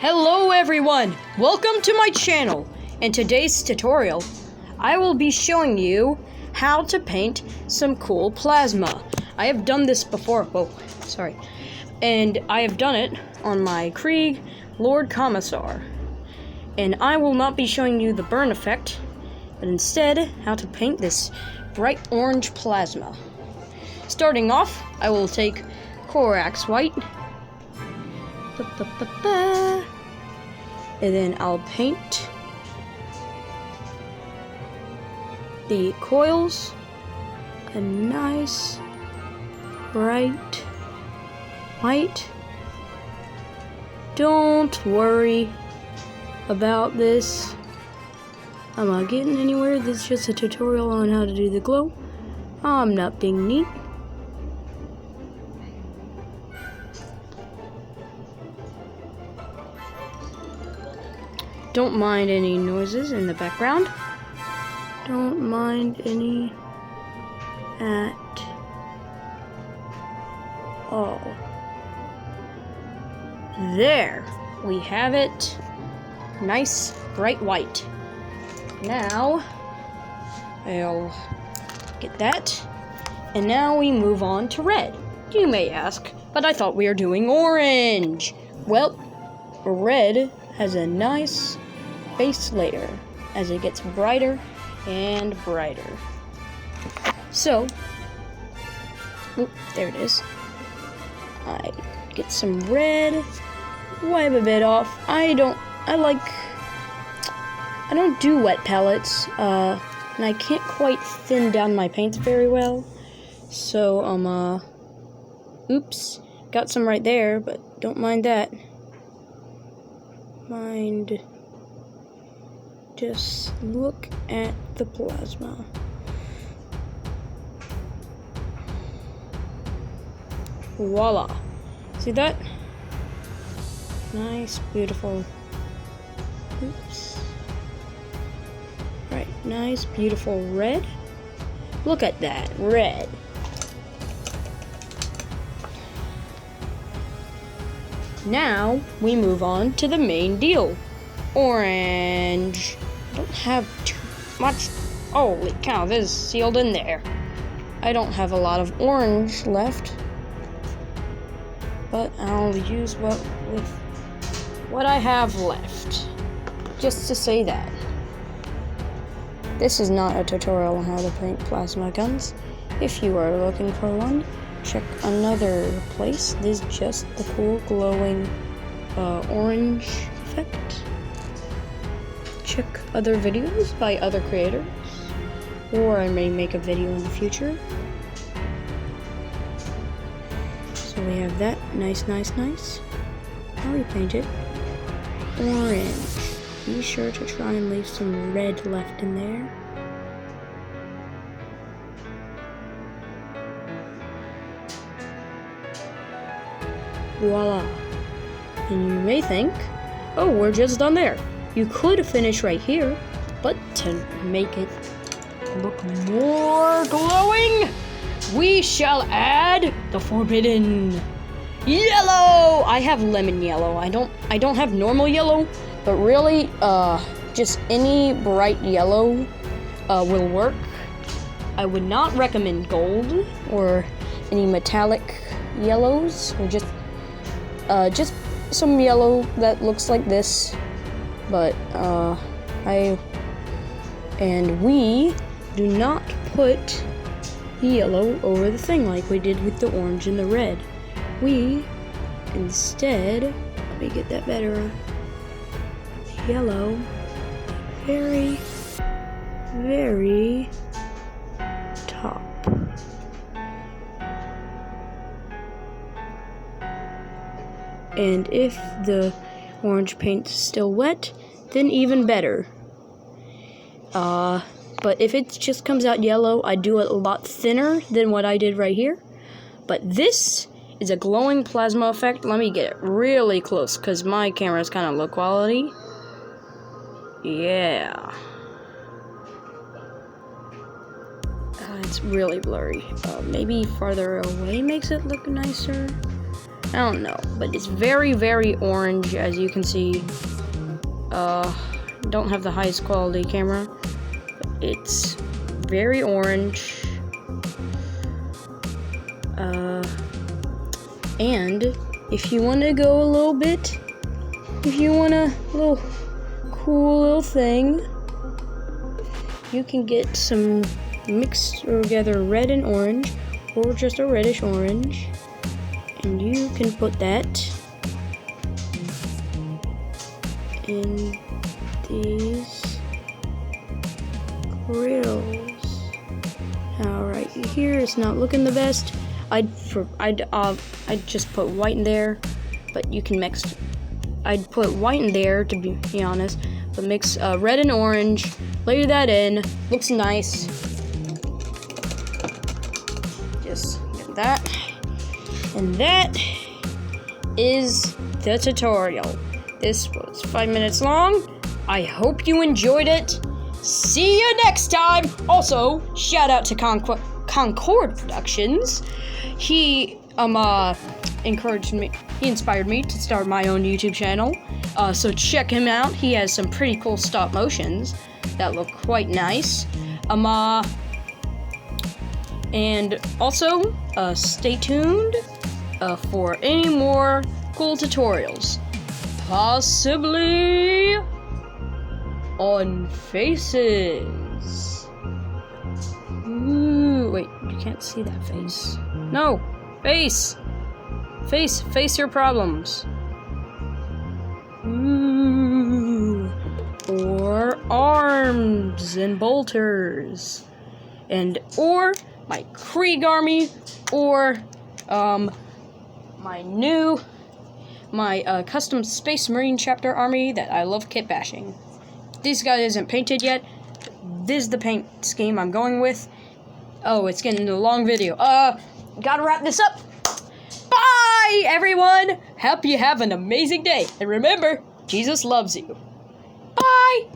Hello everyone! Welcome to my channel. In today's tutorial, I will be showing you how to paint some cool plasma. I have done this before, and I have done it on my Krieg Lord Commissar. And I will not be showing you the burn effect, but instead how to paint this bright orange plasma. Starting off, I will take Corax White, and then I'll paint the coils a nice bright white. Don't worry about this. I'm not getting anywhere. This is just a tutorial on how to do the glow. I'm not being neat. Don't mind any noises in the background. Don't mind any at all. There, we have it. Nice, bright white. Now, I'll get that. And now we move on to red. You may ask, but I thought we were doing orange. Well, red has a nice base layer as it gets brighter and brighter. So, there it is. I get some red, wipe a bit off. I don't do wet palettes, and I can't quite thin down my paints very well. So, oops, got some right there, but don't mind that. Just look at the plasma. Voila. See that? Nice, beautiful. Oops. Right, nice, beautiful red. Look at that, red. Now, we move on to the main deal. Orange. I don't have too much. Holy cow, this is sealed in there. I don't have a lot of orange left, but I'll use what I have left. Just to say that. This is not a tutorial on how to paint plasma guns. If you are looking for one, check another place. This is just the cool glowing orange effect. Check other videos by other creators, or I may make a video in the future. So we have that. Nice. Now we paint it orange. Be sure to try and leave some red left in there. Voila. And you may think, oh, we're just done there. You could finish right here, but to make it look more glowing, we shall add the forbidden yellow. I have lemon yellow. I don't have normal yellow, but really, just any bright yellow will work. I would not recommend gold or any metallic yellows, or just some yellow that looks like this. But we do not put the yellow over the thing like we did with the orange and the red. We instead, let me get that better, yellow, very top. And if the orange paint is still wet, then even better. But if it just comes out yellow, I do it a lot thinner than what I did right here. But this is a glowing plasma effect. Let me get it really close, because my camera is kind of low quality. Yeah. It's really blurry. Maybe farther away makes it look nicer. don't know, but it's very, very orange, as you can see. Don't have the highest quality camera, but it's very orange. And if you want to go a little bit, if you want a little cool little thing, you can get some mixed together red and orange, or just a reddish orange, and you can put that in these grills. Now right here it's not looking the best. I'd just put white in there, but you can mix. I'd put white in there to be honest, but mix red and orange. Layer that in. Looks nice. Just get that, and that is the tutorial. This was 5 minutes long. I hope you enjoyed it. See you next time. Also, shout out to Concord Productions. He encouraged me. He inspired me to start my own YouTube channel. So check him out. He has some pretty cool stop motions that look quite nice. And also stay tuned for any more cool tutorials. Possibly on faces. Ooh, wait, you can't see that face. No, face your problems. Ooh, or arms and bolters, and or my Krieg army, or my custom Space Marine chapter army that I love kit bashing. This guy isn't painted yet. This is the paint scheme I'm going with. Oh, it's getting a long video. Gotta wrap this up. Bye, everyone. Hope you have an amazing day. And remember, Jesus loves you. Bye.